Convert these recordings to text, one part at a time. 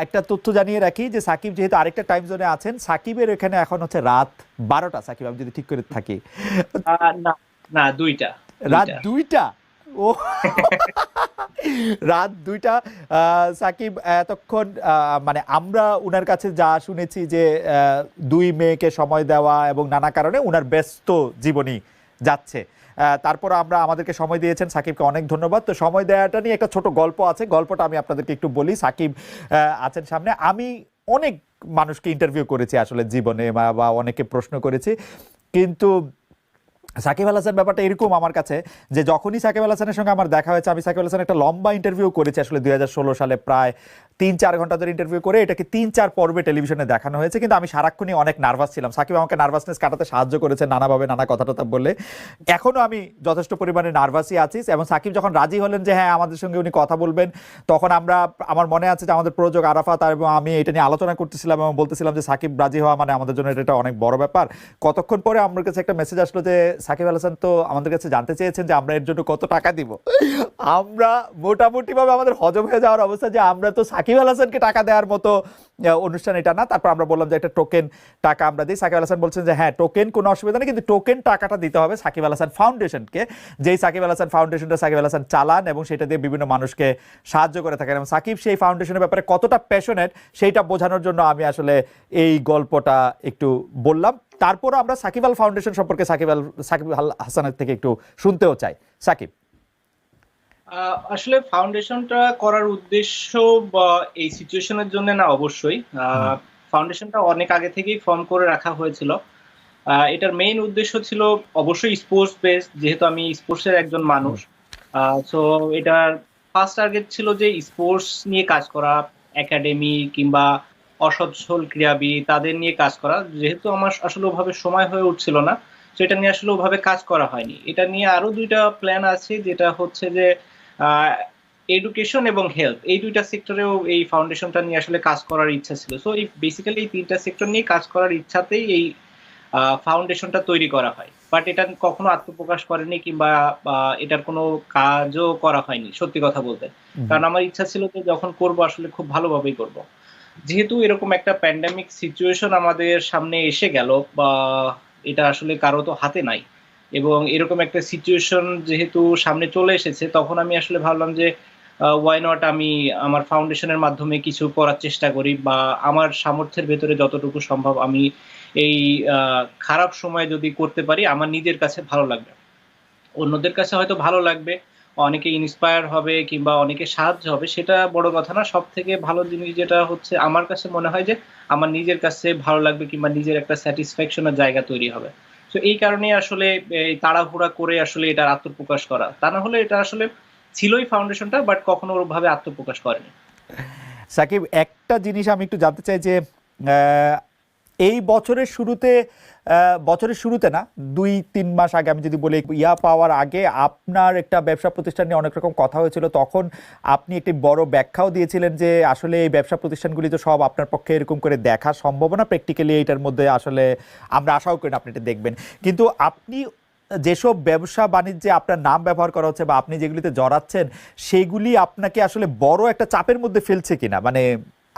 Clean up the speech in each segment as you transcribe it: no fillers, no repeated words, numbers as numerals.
একটা তথ্য জানিয়ে রাখি যে সাকিব যেহেতু আরেকটা টাইম জোনে আছেন, সাকিবের এখানে এখন হচ্ছে রাত 12টা, সাকিব আমি যদি ঠিক করে থাকি। না, না, দুইটা রাত দুইটা 2টা? ও, রাত 2টা। সাকিব এতক্ষণ মানে আমরা উনার কাছে যা শুনেছি যে দুই মেয়েকে সময় দেওয়া এবং নানা কারণে উনার ব্যস্ত জীবনী যাচ্ছে। তারপর আমরা আমাদেরকে সময় দিয়েছেন, সাকিবকে অনেক ধন্যবাদ। তো সময় দেওয়াটা নিয়ে একটা ছোট গল্প আছে, গল্পটা আমি আপনাদেরকে একটু বলি। সাকিব আছেন সামনে। আমি অনেক মানুষকে ইন্টারভিউ করেছি আসলে জীবনে, বা অনেকে প্রশ্ন করেছি, কিন্তু সাকিব আল হাসান ব্যাপারটা এরকম আমার কাছে যে যখনই সাকিব আল হাসানের সঙ্গে আমার দেখা হয়েছে, আমি সাকিব আল হাসানের একটা লম্বা ইন্টারভিউ করেছি আসলে 2016 সালে, প্রায় 3-4 ঘন্টা ধরে ইন্টারভিউ করে এটাকে 3-4 পর্বে টেলিভিশনে দেখানো হয়েছে। কিন্তু আমি সারাক্ষণই অনেক নার্ভাস ছিলাম। সাকিব আমাকে নার্ভাসনেস কাটাতে সাহায্য করেছে নানাভাবে, নানা কথা টথা বলে। এখনো আমি যথেষ্ট পরিমাণে নার্ভাসই আছি। এবং সাকিব যখন রাজি হলেন যে হ্যাঁ আমাদের সঙ্গে উনি কথা বলবেন, তখন আমার মনে আছে যে আমাদের প্রযোজক আরাফাত এবং আমি এটা নিয়ে আলোচনা করতেছিলাম এবং বলতেছিলাম যে সাকিব রাজি হওয়া মানে আমাদের জন্য এটা অনেক বড় ব্যাপার। কতক্ষণ পরে আমার কাছে একটা মেসেজ আসলো যে সাকিব আল হাসান তো আমাদের কাছে জানতে চেয়েছেন যে আমরা এর জন্য কত টাকা দিব। আমরা মোটামুটি ভাবে আমাদের হজম হয়ে যাওয়ার অবস্থা যে আমরা তো সাকিব আল হাসানকে টাকা দেওয়ার মতো অনুষ্ঠান এটা না। তারপর আমরা বললাম যে একটা টোকেন টাকা আমরা দিই। সাকিব আল হাসান বলছেন যে হ্যাঁ টোকেন কোনো অসুবিধা নেই, কিন্তু টোকেন টাকাটা দিতে হবে সাকিব আল হাসান ফাউন্ডেশনকে, যেই সাকিব আল হাসান ফাউন্ডেশনটা সাকিব আল হাসান চালান এবং সেটা দিয়ে বিভিন্ন মানুষকে সাহায্য করে থাকেন। এবং সাকিব সেই ফাউন্ডেশনের ব্যাপারে কতটা প্যাশনেট সেইটা বোঝানোর জন্য আমি আসলে এই গল্পটা একটু বললাম। তারপর আমরা সাকিব আল ফাউন্ডেশন সম্পর্কে সাকিব আল হাসানের থেকে একটু শুনতেও চাই। সাকিব। আসলে ফাউন্ডেশনটা করার উদ্দেশ্য বা এই সিচুয়েশনের জন্য না, অবশ্যই হুম। ফাউন্ডেশনটা অনেক আগে থেকেই ফর্ম করে রাখা হয়েছিল। এটার মেইন উদ্দেশ্য ছিল অবশ্যই স্পোর্টস বেসড, যেহেতু আমি স্পোর্টসের একজন হুম। মানুষ। সো এটার ফার্স্ট টার্গেট ছিল যে স্পোর্টস নিয়ে কাজ করা, একাডেমি কিংবা অসচ্ছল ক্রীড়াবিদ তাদের নিয়ে কাজ করা। যেহেতু আমার আসলে ওভাবে সময় হয়ে উঠছিল না, তো এটা নিয়ে আসলে ওভাবে কাজ করা হয়নি। এটা নিয়ে আরো দুইটা প্ল্যান আছে, যেটা হচ্ছে যে এডুকেশন এবং হেলথ, এই দুইটা সেক্টরেও এই ফাউন্ডেশনটা নিয়ে আসলে কাজ করার ইচ্ছা ছিল। সো এই বেসিক্যালি এই তিনটা সেক্টর নিয়ে কাজ করার ইচ্ছাতেই এই ফাউন্ডেশনটা তৈরি করা হয়। বাট এটা কখনো আত্মপ্রকাশ করেনি কিংবা এটার কোনো কাজও করা হয়নি, সত্যি কথা বলতে। হুম। কারণ আমার ইচ্ছা ছিল যে যখন করব আসলে খুব ভালোভাবেই করব। যেহেতু এরকম একটা প্যান্ডেমিক সিচুয়েশন আমাদের সামনে এসে গেল, বা এটা আসলে কারো তো হাতে নাই, এবং এরকম একটা সিচুয়েশন যেহেতু সামনে চলে এসেছে, তখন আমি আসলে ভাবলাম যে ওয়াই নট আমি আমার ফাউন্ডেশনের মাধ্যমে কিছু করার চেষ্টা করি, বা আমার সামর্থ্যের ভেতরে যতটুকু সম্ভব আমি এই খারাপ সময় যদি করতে পারি, আমার নিজের কাছে ভালো লাগবে, অন্যদের কাছে হয়তো ভালো লাগবে, অনেকে ইন্সপায়ার হবে কিংবা অনেকে সাহায্য হবে, সেটা বড় কথা না। সব থেকে ভালো জিনিস যেটা হচ্ছে আমার কাছে মনে হয় যে আমার নিজের কাছে ভালো লাগবে কিংবা নিজের একটা স্যাটিসফ্যাকশনের জায়গা তৈরি হবে। তো এই কারণেই আসলে এই তাড়াহুড়া করে আসলে এটার আত্মপ্রকাশ করা, তা না হলে এটা আসলে ছিলই ফাউন্ডেশনটা, বাট কখনো ওভাবে আত্মপ্রকাশ করেনি। সাকিব, একটা জিনিস আমি একটু জানতে চাই যে আহ, এই বছরের শুরুতে না, 2-3 মাস আগে আমি যদি বলি, ইয়া পাওয়ার আগে আপনার একটা ব্যবসা প্রতিষ্ঠান নিয়ে অনেক রকম কথা হয়েছিল। তখন আপনি একটি বড় ব্যাখ্যাও দিয়েছিলেন যে আসলে এই ব্যবসা প্রতিষ্ঠানগুলি তো সব আপনার পক্ষে এরকম করে দেখা সম্ভব না, প্র্যাকটিক্যালি এইটার মধ্যে আসলে আমরা আশাও করি না আপনি এটা দেখবেন। কিন্তু আপনি যেসব ব্যবসা বাণিজ্যে আপনার নাম ব্যবহার করা হচ্ছে বা আপনি যেগুলিতে জড়াচ্ছেন, সেগুলি আপনাকে আসলে বড় একটা চাপের মধ্যে ফেলছে কিনা? মানে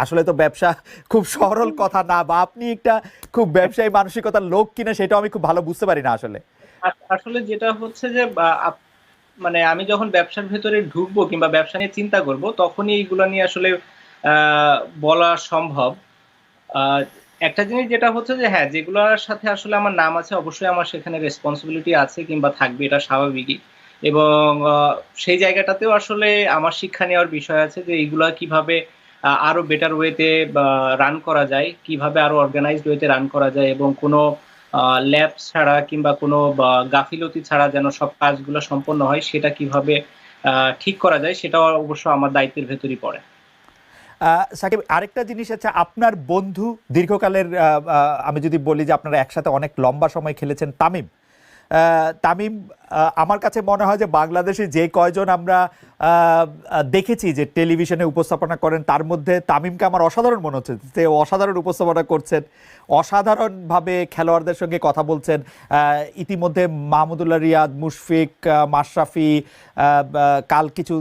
আসলে তো ব্যবসা খুব সরল কথা না, বা আপনি একটা খুব ব্যবসায়ী মানসিকতার লোক কিনা সেটাও আমি খুব ভালো বুঝতে পারি না আসলে। আসলে যেটা হচ্ছে যে মানে আমি যখন ব্যবসার ভেতরে ঢুকবো কিংবা ব্যবসা নিয়ে চিন্তা করব, তখনই এইগুলো নিয়ে আসলে আহ, বলা সম্ভব। আহ, একটা জিনিস যেটা হচ্ছে যে হ্যাঁ, যেগুলোর সাথে আসলে আমার নাম আছে, অবশ্যই আমার সেখানে রেসপন্সিবিলিটি আছে কিংবা থাকবে, এটা স্বাভাবিকই। এবং সেই জায়গাটাতেও আসলে আমার শিক্ষা নেওয়ার বিষয় আছে যে এইগুলা কিভাবে আরো বেটার ওয়েতে রান করা যায়, কিভাবে আরো অর্গানাইজড ওয়েতে রান করা যায়, এবং কোনো ল্যাব ছাড়া কিংবা কোনো গাফিলতি ছাড়া যেন সব কাজগুলো সম্পন্ন হয়, সেটা কিভাবে ঠিক করা যায়, সেটা অবশ্য আমার দায়িত্বের ভেতরই পড়ে। সাকিব, আরেকটা জিনিস আছে, আপনার বন্ধু দীর্ঘকালের, আমি যদি বলি যে আপনারা একসাথে অনেক লম্বা সময় খেলেছেন, তামিম। তামিম আমার কাছে মনে হয় যে বাংলাদেশে যে কয়জন আমরা দেখেছি যে টেলিভিশনে উপস্থাপনা করেন, তার মধ্যে তামিমকে আমার অসাধারণ মনে হচ্ছে, যে অসাধারণ উপস্থাপনা করছেন, অসাধারণভাবে খেলোয়াড়দের সঙ্গে কথা বলছেন। ইতিমধ্যে মাহমুদুল্লাহ রিয়াদ, মুশফিক, মাশরাফি, কাল কিছু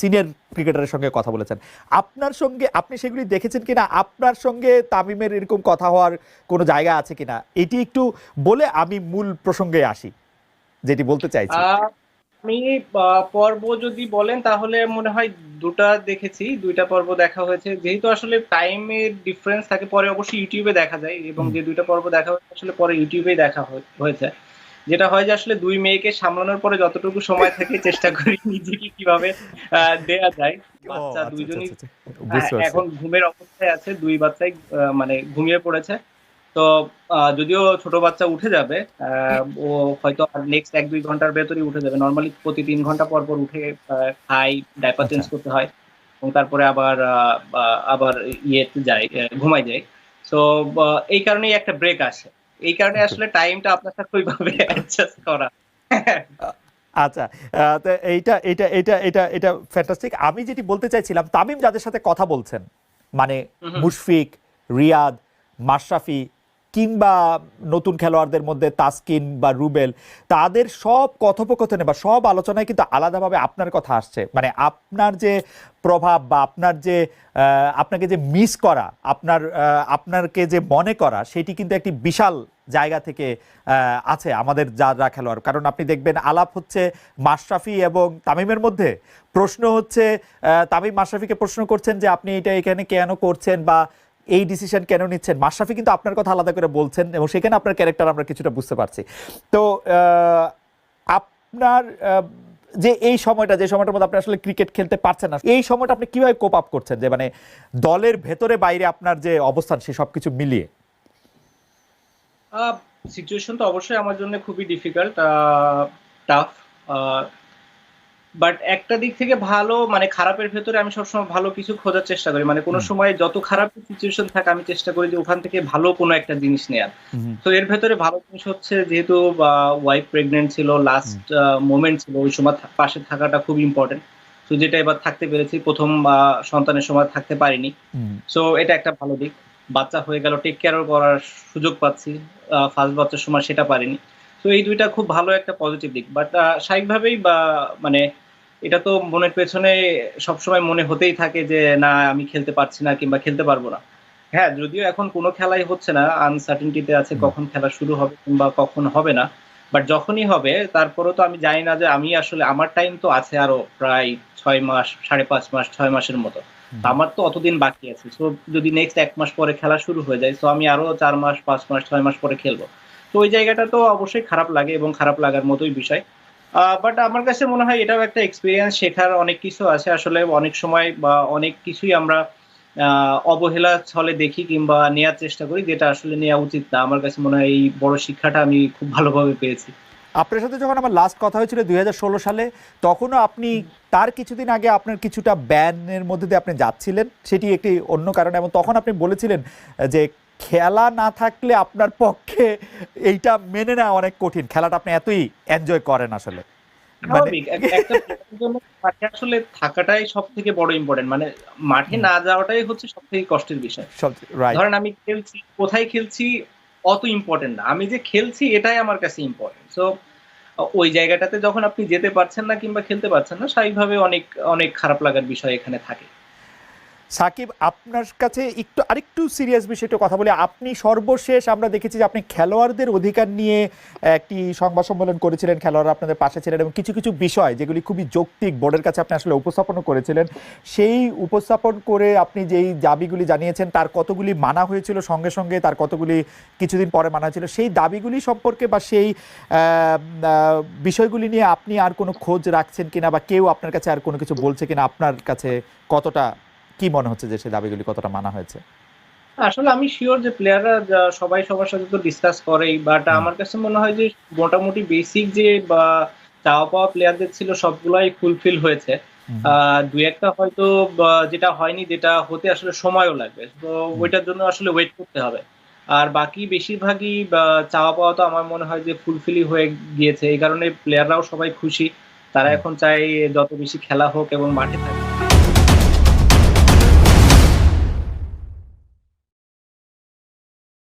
সিনিয়র ক্রিকেটারের সঙ্গে কথা বলেছেন। আপনার সঙ্গে আপনি সেগুলি দেখেছেন কিনা? আপনার সঙ্গে তামিমের এরকম কথা হওয়ার কোনো জায়গা আছে কিনা, এটি একটু বলে আমি মূল প্রসঙ্গে আসি, যেটি বলতে চাইছি। আমি পর্ব যদি বলেন তাহলে মনে হয় দুটা দেখেছি, দুইটা পর্ব দেখা হয়েছে। যেহেতু আসলে টাইমের ডিফারেন্স থাকে, পরে অবশ্যই ইউটিউবে দেখা যায়, এবং যে দুইটা পর্ব দেখা হয়েছে আসলে পরে ইউটিউবেই দেখা হয়েছে। যেটা হয় যে আসলে দুই মেয়েকে সামলানোর পরে যতটুকু সময় থাকে চেষ্টা করি নিজেকে কিভাবে দেয়া যায়। বাচ্চা দুইজনই এখন ঘুমের অবস্থায় আছে, দুই বাচ্চাই মানে ঘুমিয়ে পড়েছে। তো যদিও ছোট বাচ্চা উঠে যাবে, ও হয়তো নেক্সট 1-2 ঘন্টার ভেতরেই উঠে যাবে। নর্মালি প্রতি 3 ঘন্টা পর পর উঠে খাই, ডাইপার চেঞ্জ করতে হয়, এবং তারপরে আবার আবার ইয়েতে যায়, ঘুমাই যায়। সো এই কারণেই একটা ব্রেক আসে, এই কারণে আসলে টাইমটা আপনার সাথে ওইভাবে অ্যাডজাস্ট করা। আচ্ছা, তো এইটা এটা এটা এটা এটা ফ্যান্টাস্টিক। আমি যেটি বলতে চাইছিলাম, তামিম যাদের সাথে কথা বলছেন, মানে মুশফিক, রিয়াদ, মাশরাফি কিংবা নতুন খেলোয়াড়দের মধ্যে তাসকিন বা রুবেল, তাদের সব কথোপকথনে বা সব আলোচনায় কিন্তু আলাদাভাবে আপনার কথা আসছে। মানে আপনার যে প্রভাব বা আপনার যে আপনাকে যে মিস করা, আপনারকে যে মনে করা, সেটি কিন্তু একটি বিশাল জায়গা থেকে আছে আমাদের যারা খেলোয়াড়। কারণ আপনি দেখবেন আলাপ হচ্ছে মাশরাফি এবং তামিমের মধ্যে, প্রশ্ন হচ্ছে তামিম মাশরাফিকে প্রশ্ন করছেন যে আপনি এটা এখানে কেন করছেন বা এই ডিসিশন কেন নিচ্ছেন। মাশরাফি কিন্তু আপনার কথা আলাদা করে বলছেন, এবং সেখানে আপনার ক্যারেক্টার আমরা কিছুটা বুঝতে পারছি। তো আপনার যে এই সময়টা, যে সময়টার মধ্যে আপনি আসলে ক্রিকেট খেলতে পারছেন না, এই সময়টা আপনি কিভাবে কোপ আপ করছেন, যে মানে দলের ভেতরে বাইরে আপনার যে অবস্থান সে সবকিছু মিলিয়ে? সিচুয়েশন তো অবশ্যই আমার জন্য খুবই ডিফিকাল্ট, টাফ, বাট একটা দিক থেকে ভালো, মানে খারাপের ভেতরে আমি সবসময় ভালো কিছু খোঁজার চেষ্টা করি। মানে কোনো সময় যত খারাপ সিচুয়েশন থাকে আমি চেষ্টা করি যে ওখান থেকে ভালো কোনো একটা জিনিস নেয়ার। তো এর ভেতরে ভালো জিনিস হচ্ছে, যেহেতু ওয়াইফ প্রেগনেন্ট ছিল, লাস্ট মোমেন্ট ছিল, ওই সময় পাশে থাকাটা খুব ইম্পর্টেন্ট। তো যেটা এবার থাকতে পেরেছি, প্রথম সন্তানের সময় থাকতে পারিনি। সো এটা একটা ভালো দিক। বাচ্চা হয়ে গেল, টেক কেয়ারও করার সুযোগ পাচ্ছি, ফার্স্ট বাচ্চার সময় সেটা পারিনি। তো এই দুইটা খুব ভালো একটা পজিটিভ দিক। বাট স্বাভাবিকভাবেই মানে এটা তো মনের পেছনে সবসময় মনে হতেই থাকে যে না আমি খেলতে পারছি না কিংবা খেলতে পারবো না। হ্যাঁ, যদিও এখন কোনো খেলাই হচ্ছে না, আনসার্টেনটিতে আছে কখন খেলা শুরু হবে কিংবা কখন হবে না। বাট যখনই হবে তারপরেও তো আমি জানি না যে আমি আসলে, আমার টাইম তো আছে আরো প্রায় 6 মাস, 5.5 মাস, 6 মাসের মতো। আমার তো অতদিন বাকি আছে। সো যদি নেক্সট 1 মাস পরে খেলা শুরু হয়ে যায়, তো আমি আরো 4 মাস, 5 মাস, 6 মাস পরে খেলবো। তো ওই জায়গাটা তো অবশ্যই খারাপ লাগে, এবং খারাপ লাগার মতোই বিষয়। বাট আমার কাছে মনে হয় এটাও একটা এক্সপিরিয়েন্স, শেখার অনেক কিছু আছে। আসলে অনেক সময় বা অনেক কিছুই আমরা অবহেলা ছলে দেখি কিংবা নেওয়ার চেষ্টা করি, যেটা আসলে নেওয়া উচিত না। আমার কাছে মনে হয় এই বড় শিক্ষাটা আমি খুব ভালোভাবে পেয়েছি। আপনার সাথে যখন আমার লাস্ট কথা হয়েছিল 2016 সালে, তখনও আপনি তার কিছুদিন আগে আপনার কিছুটা ব্যানের মধ্যে দিয়ে আপনি যাচ্ছিলেন, সেটি একটি অন্য কারণে, এবং তখন আপনি বলেছিলেন যে খেলা না থাকলে আপনার পক্ষে এইটা মেনে নেওয়া অনেক কঠিন, খেলাটা আপনি এতই এনজয় করেন আসলে। স্বাভাবিক, একটা প্লেয়ারের জন্য মাঠে আসলে থাকাটাই সব থেকে বড় ইম্পর্টেন্ট। মানে মাঠে না যাওয়াটাই হচ্ছে সব থেকে কষ্টের বিষয়। ধরেন আমি খেলছি, কোথায় খেলছি অত ইম্পর্টেন্ট না, আমি যে খেলছি এটাই আমার কাছে ইম্পর্টেন্ট। সো ওই জায়গাটাতে যখন আপনি যেতে পারছেন না কিংবা খেলতে পারছেন না, স্বাভাবিকভাবে অনেক অনেক খারাপ লাগার বিষয় এখানে থাকে। সাকিব, আপনার কাছে আরেকটু সিরিয়াস বিষয়টা কথা বলি। আপনি সর্বশেষ আমরা দেখেছি যে আপনি খেলোয়াড়দের অধিকার নিয়ে একটি সংবাদ সম্মেলন করেছিলেন, খেলোয়াড়রা আপনাদের পাশে ছিলেন, এবং কিছু কিছু বিষয় যেগুলি খুবই যৌক্তিক বোর্ডের কাছে আপনি আসলে উপস্থাপনও করেছিলেন। সেই উপস্থাপন করে আপনি যেই দাবিগুলি জানিয়েছেন তার কতগুলি মানা হয়েছিল সঙ্গে সঙ্গে, তার কতগুলি কিছুদিন পরে মানা হয়েছিল, সেই দাবিগুলি সম্পর্কে বা সেই বিষয়গুলি নিয়ে আপনি আর কোনো খোঁজ রাখছেন কিনা, বা কেউ আপনার কাছে আর কোনো কিছু বলছে কিনা, আপনার কাছে কতটা কি মনে হচ্ছে যে সেই দাবিগুলি কতটা মানা হয়েছে? আসলে আমি শিওর যে প্লেয়াররা সবাই সবার সাথে তো ডিসকাস করেই, বাট আমার কাছে মনে হয় যে মোটামুটি বেসিক যে বা চাওয়া পাওয়া প্লেয়ারদের ছিল সবগুলাই ফুলফিল হয়েছে। দুই একটা হয়তো যেটা হয়নি, যেটা হতে আসলে সময়ও লাগবে, তো ওইটার জন্য আসলে ওয়েট করতে হবে। আর বাকি বেশিরভাগই চাওয়া পাওয়া তো আমার মনে হয় যে ফুলফিলই হয়ে গিয়েছে, এই কারণে প্লেয়াররাও সবাই খুশি। তারা হুম। এখন চায় যত বেশি খেলা হোক এবং মাঠে থাকে।